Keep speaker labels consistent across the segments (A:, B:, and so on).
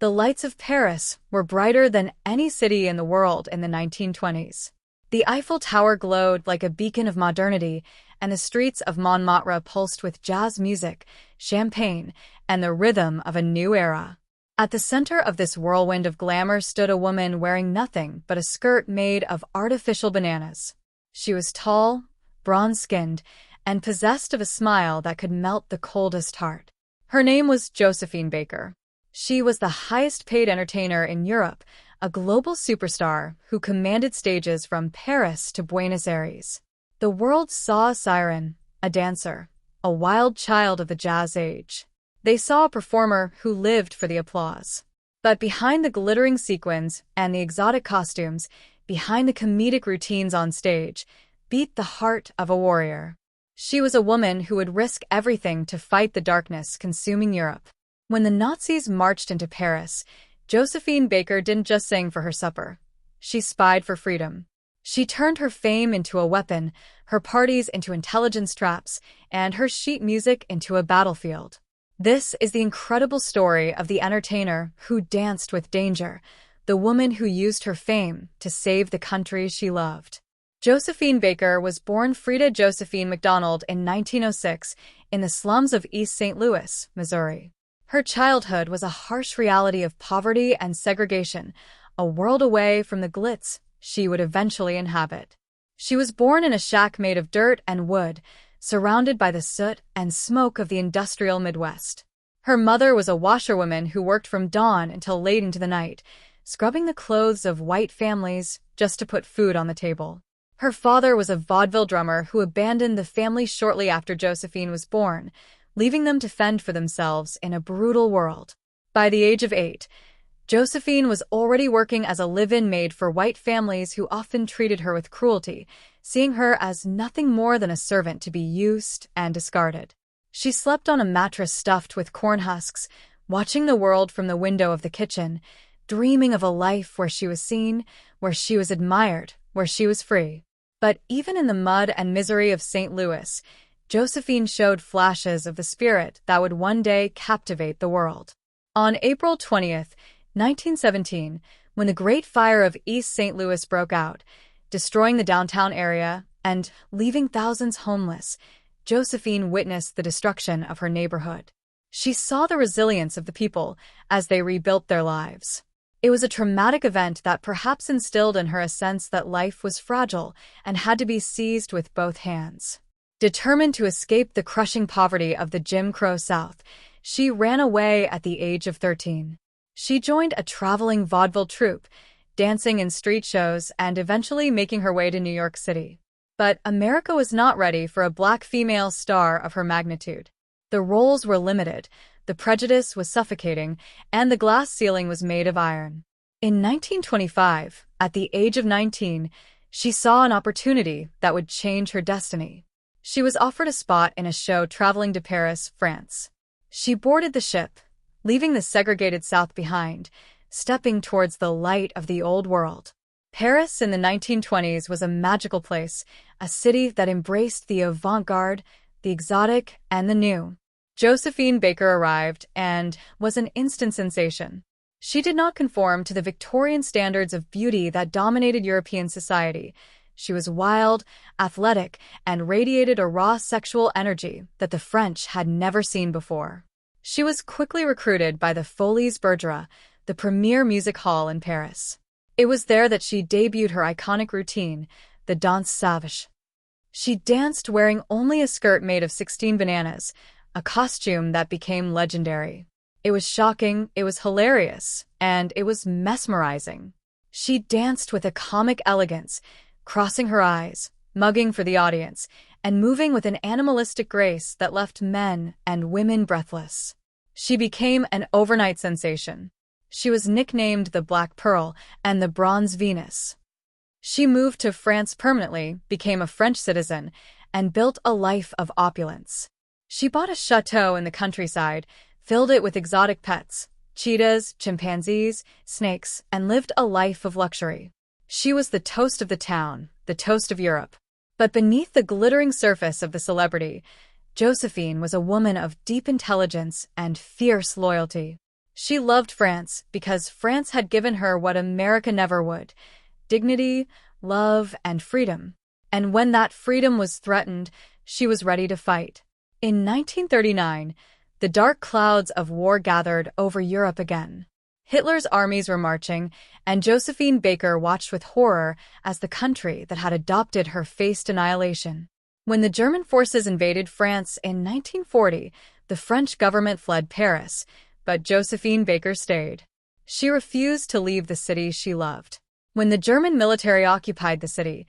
A: The lights of Paris were brighter than any city in the world in the 1920s. The Eiffel Tower glowed like a beacon of modernity, and the streets of Montmartre pulsed with jazz music, champagne, and the rhythm of a new era. At the center of this whirlwind of glamour stood a woman wearing nothing but a skirt made of artificial bananas. She was tall, bronze-skinned, and possessed of a smile that could melt the coldest heart. Her name was Josephine Baker. She was the highest-paid entertainer in Europe, a global superstar who commanded stages from Paris to Buenos Aires. The world saw a siren, a dancer, a wild child of the jazz age. They saw a performer who lived for the applause. But behind the glittering sequins and the exotic costumes, behind the comedic routines on stage, beat the heart of a warrior. She was a woman who would risk everything to fight the darkness consuming Europe. When the Nazis marched into Paris, Josephine Baker didn't just sing for her supper. She spied for freedom. She turned her fame into a weapon, her parties into intelligence traps, and her sheet music into a battlefield. This is the incredible story of the entertainer who danced with danger, the woman who used her fame to save the country she loved. Josephine Baker was born Frida Josephine McDonald in 1906 in the slums of East St. Louis, Missouri. Her childhood was a harsh reality of poverty and segregation, a world away from the glitz she would eventually inhabit. She was born in a shack made of dirt and wood, surrounded by the soot and smoke of the industrial Midwest. Her mother was a washerwoman who worked from dawn until late into the night, scrubbing the clothes of white families just to put food on the table. Her father was a vaudeville drummer who abandoned the family shortly after Josephine was born, leaving them to fend for themselves in a brutal world. By the age of 8, Josephine was already working as a live-in maid for white families who often treated her with cruelty, seeing her as nothing more than a servant to be used and discarded. She slept on a mattress stuffed with corn husks, watching the world from the window of the kitchen, dreaming of a life where she was seen, where she was admired, where she was free. But even in the mud and misery of St. Louis, Josephine showed flashes of the spirit that would one day captivate the world. On April 20th, 1917, when the Great Fire of East St. Louis broke out, destroying the downtown area and leaving thousands homeless, Josephine witnessed the destruction of her neighborhood. She saw the resilience of the people as they rebuilt their lives. It was a traumatic event that perhaps instilled in her a sense that life was fragile and had to be seized with both hands. Determined to escape the crushing poverty of the Jim Crow South, she ran away at the age of 13. She joined a traveling vaudeville troupe, dancing in street shows and eventually making her way to New York City. But America was not ready for a black female star of her magnitude. The roles were limited, the prejudice was suffocating, and the glass ceiling was made of iron. In 1925, at the age of 19, she saw an opportunity that would change her destiny. She was offered a spot in a show traveling to Paris, France. She boarded the ship, leaving the segregated South behind, stepping towards the light of the old world. Paris in the 1920s was a magical place, a city that embraced the avant-garde, the exotic, and the new. Josephine Baker arrived and was an instant sensation. She did not conform to the Victorian standards of beauty that dominated European society. She was wild, athletic, and radiated a raw sexual energy that the French had never seen before. She was quickly recruited by the Folies Bergerac, the premier music hall in Paris. It was there that she debuted her iconic routine, the danse sauvage. She danced wearing only a skirt made of 16 bananas, a costume that became legendary. It was shocking, it was hilarious, and it was mesmerizing. She danced with a comic elegance, crossing her eyes, mugging for the audience, and moving with an animalistic grace that left men and women breathless. She became an overnight sensation. She was nicknamed the Black Pearl and the Bronze Venus. She moved to France permanently, became a French citizen, and built a life of opulence. She bought a chateau in the countryside, filled it with exotic pets, cheetahs, chimpanzees, snakes, and lived a life of luxury. She was the toast of the town, the toast of Europe. But beneath the glittering surface of the celebrity, Josephine was a woman of deep intelligence and fierce loyalty. She loved France because France had given her what America never would: dignity, love, and freedom. And when that freedom was threatened, she was ready to fight. In 1939, the dark clouds of war gathered over Europe again. Hitler's armies were marching, and Josephine Baker watched with horror as the country that had adopted her faced annihilation. When the German forces invaded France in 1940, the French government fled Paris, but Josephine Baker stayed. She refused to leave the city she loved. When the German military occupied the city,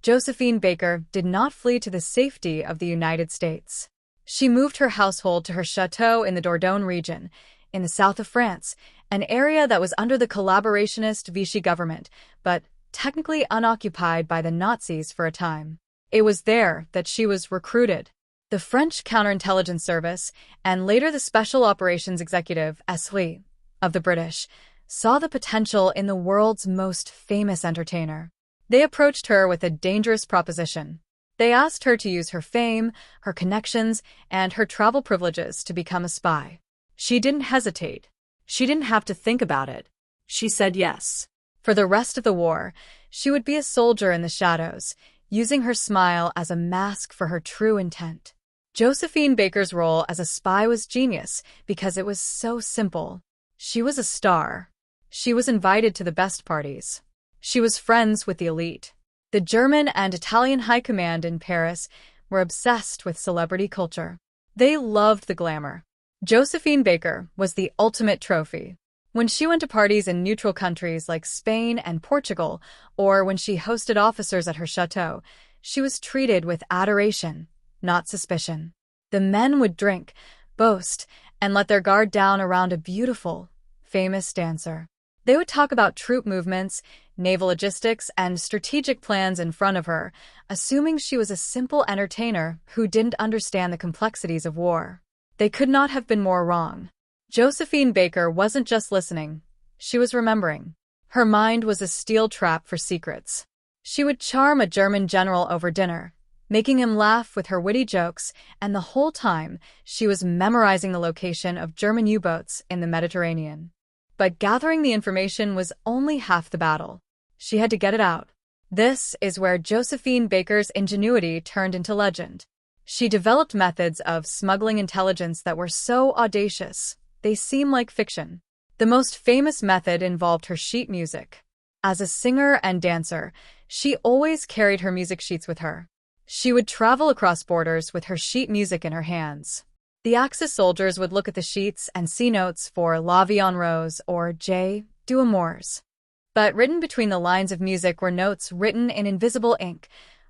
A: Josephine Baker did not flee to the safety of the United States. She moved her household to her chateau in the Dordogne region, in the south of France, an area that was under the collaborationist Vichy government, but technically unoccupied by the Nazis for a time. It was there that she was recruited. The French counterintelligence service, and later the Special Operations Executive, SLE, of the British, saw the potential in the world's most famous entertainer. They approached her with a dangerous proposition. They asked her to use her fame, her connections, and her travel privileges to become a spy. She didn't hesitate. She didn't have to think about it. She said yes. For the rest of the war, she would be a soldier in the shadows, using her smile as a mask for her true intent. Josephine Baker's role as a spy was genius because it was so simple. She was a star. She was invited to the best parties. She was friends with the elite. The German and Italian high command in Paris were obsessed with celebrity culture. They loved the glamour. Josephine Baker was the ultimate trophy. When she went to parties in neutral countries like Spain and Portugal, or when she hosted officers at her chateau, she was treated with adoration, not suspicion. The men would drink, boast, and let their guard down around a beautiful, famous dancer. They would talk about troop movements, naval logistics, and strategic plans in front of her, assuming she was a simple entertainer who didn't understand the complexities of war. They could not have been more wrong. Josephine Baker wasn't just listening, she was remembering. Her mind was a steel trap for secrets. She would charm a German general over dinner, making him laugh with her witty jokes, and the whole time she was memorizing the location of German U-boats in the Mediterranean. But gathering the information was only half the battle. She had to get it out. This is where Josephine Baker's ingenuity turned into legend. She developed methods of smuggling intelligence that were so audacious, they seem like fiction. The most famous method involved her sheet music. As a singer and dancer, she always carried her music sheets with her. She would travel across borders with her sheet music in her hands. The Axis soldiers would look at the sheets and see notes for La Vie en Rose or J. Deux Amours. But written between the lines of music were notes written in invisible ink,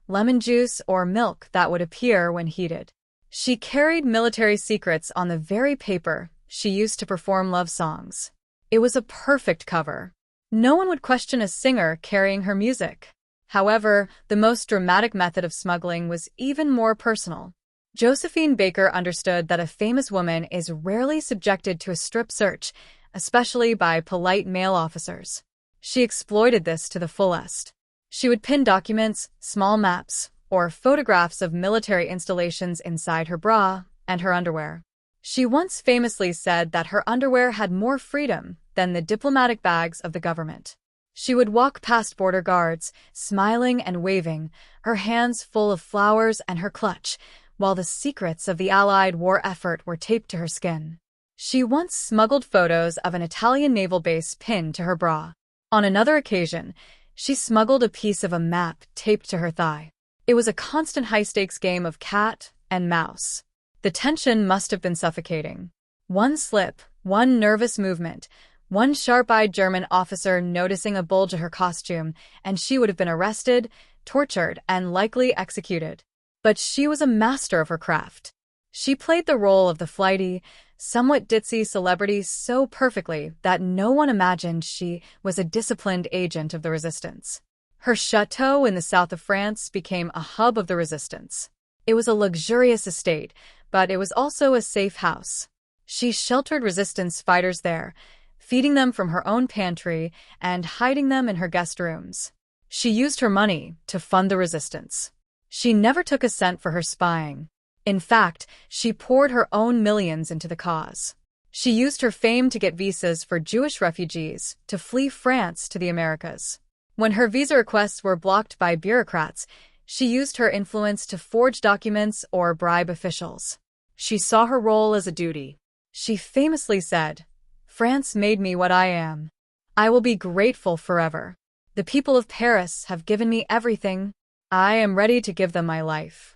A: lemon juice or milk that would appear when heated. She carried military secrets on the very paper she used to perform love songs. It was a perfect cover. No one would question a singer carrying her music. However, the most dramatic method of smuggling was even more personal. Josephine Baker understood that a famous woman is rarely subjected to a strip search, especially by polite male officers. She exploited this to the fullest. She would pin documents, small maps, or photographs of military installations inside her bra and her underwear. She once famously said that her underwear had more freedom than the diplomatic bags of the government. She would walk past border guards, smiling and waving, her hands full of flowers and her clutch, while the secrets of the Allied war effort were taped to her skin. She once smuggled photos of an Italian naval base pinned to her bra. On another occasion, she smuggled a piece of a map taped to her thigh. It was a constant high-stakes game of cat and mouse. The tension must have been suffocating. One slip, one nervous movement, one sharp-eyed German officer noticing a bulge in her costume, and she would have been arrested, tortured, and likely executed. But she was a master of her craft. She played the role of the flighty, somewhat ditzy celebrity so perfectly that no one imagined she was a disciplined agent of the resistance. Her chateau in the south of France became a hub of the resistance. It was a luxurious estate, but it was also a safe house. She sheltered resistance fighters there, feeding them from her own pantry and hiding them in her guest rooms. She used her money to fund the resistance. She never took a cent for her spying. In fact, she poured her own millions into the cause. She used her fame to get visas for Jewish refugees to flee France to the Americas. When her visa requests were blocked by bureaucrats, she used her influence to forge documents or bribe officials. She saw her role as a duty. She famously said, "France made me what I am. I will be grateful forever. The people of Paris have given me everything. I am ready to give them my life."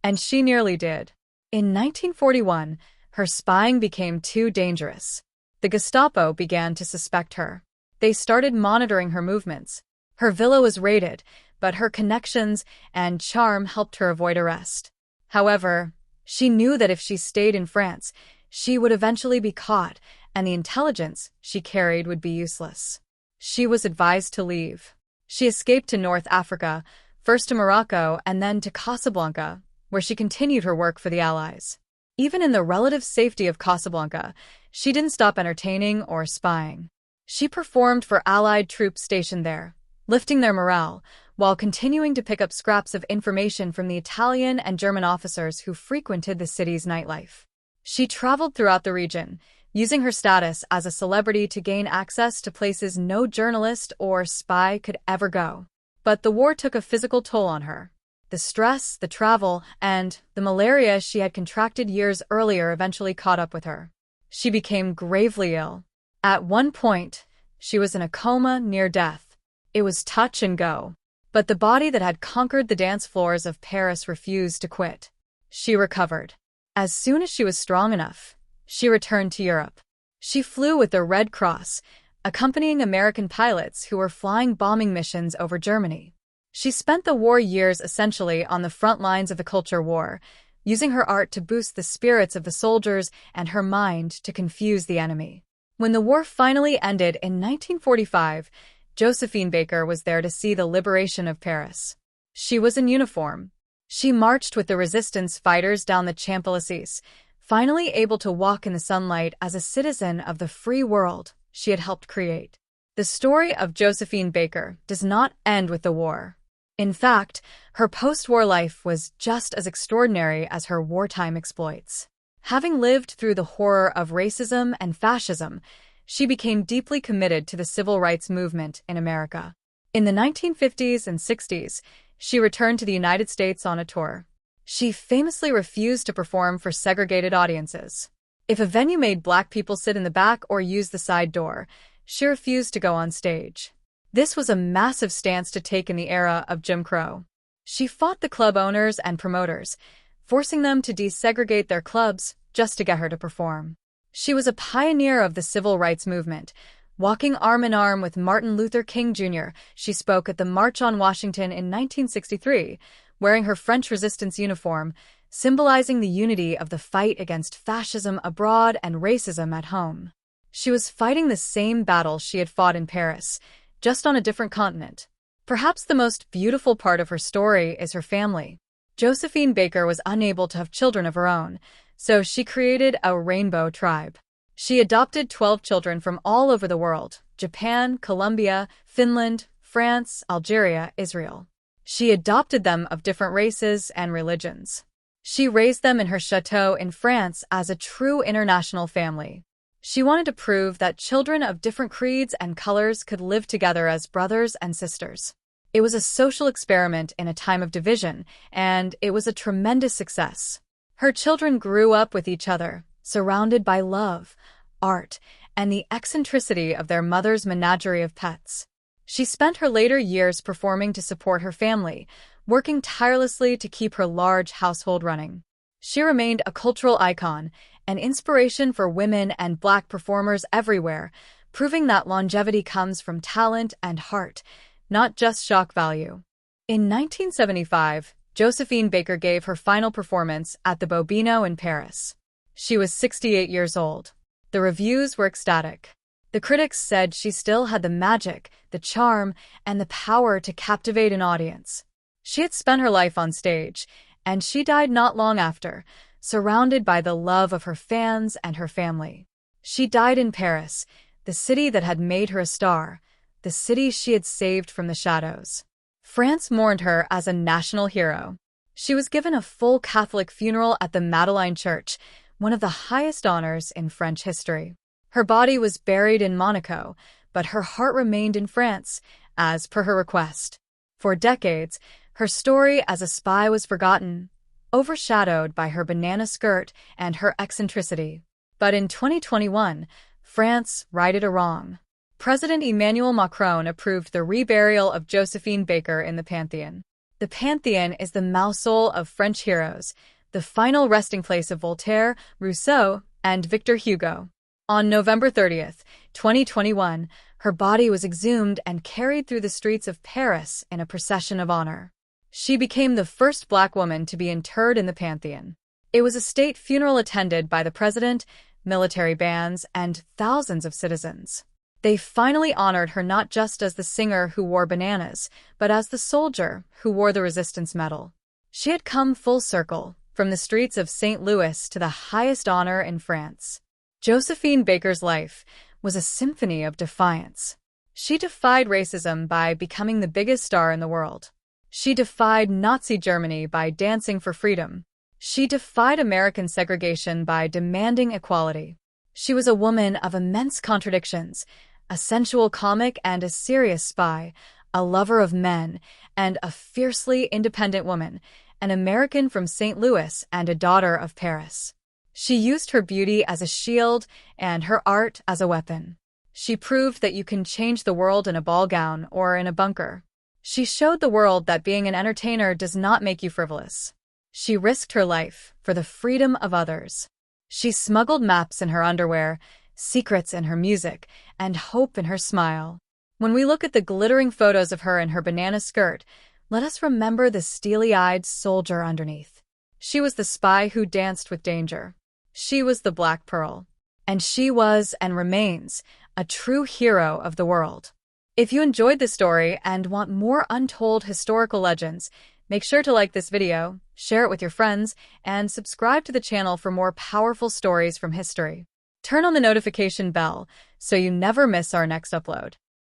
A: And she nearly did. In 1941, her spying became too dangerous. The Gestapo began to suspect her. They started monitoring her movements. Her villa was raided, but her connections and charm helped her avoid arrest. However, she knew that if she stayed in France, she would eventually be caught, and the intelligence she carried would be useless. She was advised to leave. She escaped to North Africa, first to Morocco and then to Casablanca, where she continued her work for the Allies. Even in the relative safety of Casablanca, she didn't stop entertaining or spying. She performed for Allied troops stationed there, lifting their morale, while continuing to pick up scraps of information from the Italian and German officers who frequented the city's nightlife. She traveled throughout the region, using her status as a celebrity to gain access to places no journalist or spy could ever go. But the war took a physical toll on her. The stress, the travel, and the malaria she had contracted years earlier eventually caught up with her. She became gravely ill. At one point, she was in a coma near death. It was touch and go. But the body that had conquered the dance floors of Paris refused to quit. She recovered. As soon as she was strong enough, she returned to Europe. She flew with the Red Cross, accompanying American pilots who were flying bombing missions over Germany. She spent the war years essentially on the front lines of the culture war, using her art to boost the spirits of the soldiers and her mind to confuse the enemy. When the war finally ended in 1945, Josephine Baker was there to see the liberation of Paris. She was in uniform. She marched with the resistance fighters down the Champs-Élysées, finally able to walk in the sunlight as a citizen of the free world she had helped create. The story of Josephine Baker does not end with the war. In fact, her post-war life was just as extraordinary as her wartime exploits. Having lived through the horror of racism and fascism, she became deeply committed to the civil rights movement in America. In the 1950s and 60s, she returned to the United States on a tour. She famously refused to perform for segregated audiences. If a venue made Black people sit in the back or use the side door, she refused to go on stage. This was a massive stance to take in the era of Jim Crow. She fought the club owners and promoters, forcing them to desegregate their clubs just to get her to perform. She was a pioneer of the civil rights movement. Walking arm in arm with Martin Luther King Jr., she spoke at the March on Washington in 1963, wearing her French resistance uniform, symbolizing the unity of the fight against fascism abroad and racism at home. She was fighting the same battle she had fought in Paris, just on a different continent. Perhaps the most beautiful part of her story is her family. Josephine Baker was unable to have children of her own, so she created a rainbow tribe. She adopted 12 children from all over the world: Japan, Colombia, Finland, France, Algeria, Israel. She adopted them of different races and religions. She raised them in her chateau in France as a true international family. She wanted to prove that children of different creeds and colors could live together as brothers and sisters. It was a social experiment in a time of division, and it was a tremendous success. Her children grew up with each other, surrounded by love, art, and the eccentricity of their mother's menagerie of pets. She spent her later years performing to support her family, working tirelessly to keep her large household running. She remained a cultural icon, an inspiration for women and Black performers everywhere, proving that longevity comes from talent and heart, not just shock value. In 1975, Josephine Baker gave her final performance at the Bobino in Paris. She was 68 years old. The reviews were ecstatic. The critics said she still had the magic, the charm, and the power to captivate an audience. She had spent her life on stage, and she died not long after, surrounded by the love of her fans and her family. She died in Paris, the city that had made her a star, the city she had saved from the shadows. France mourned her as a national hero. She was given a full Catholic funeral at the Madeleine Church, one of the highest honors in French history. Her body was buried in Monaco, but her heart remained in France, as per her request. For decades, her story as a spy was forgotten, overshadowed by her banana skirt and her eccentricity. But in 2021, France righted a wrong. President Emmanuel Macron approved the reburial of Josephine Baker in the Panthéon. The Panthéon is the mausoleum of French heroes, the final resting place of Voltaire, Rousseau, and Victor Hugo. On November 30th, 2021, her body was exhumed and carried through the streets of Paris in a procession of honor. She became the first Black woman to be interred in the Panthéon. It was a state funeral attended by the president, military bands, and thousands of citizens. They finally honored her not just as the singer who wore bananas, but as the soldier who wore the resistance medal. She had come full circle, from the streets of St. Louis to the highest honor in France. Josephine Baker's life was a symphony of defiance. She defied racism by becoming the biggest star in the world. She defied Nazi Germany by dancing for freedom. She defied American segregation by demanding equality. She was a woman of immense contradictions, a sensual comic and a serious spy, a lover of men, and a fiercely independent woman, an American from St. Louis and a daughter of Paris. She used her beauty as a shield and her art as a weapon. She proved that you can change the world in a ball gown or in a bunker. She showed the world that being an entertainer does not make you frivolous. She risked her life for the freedom of others. She smuggled maps in her underwear, secrets in her music, and hope in her smile. When we look at the glittering photos of her in her banana skirt, let us remember the steely-eyed soldier underneath. She was the spy who danced with danger. She was the Black Pearl. And she was, and remains, a true hero of the world. If you enjoyed this story and want more untold historical legends, make sure to like this video, share it with your friends, and subscribe to the channel for more powerful stories from history. Turn on the notification bell so you never miss our next upload.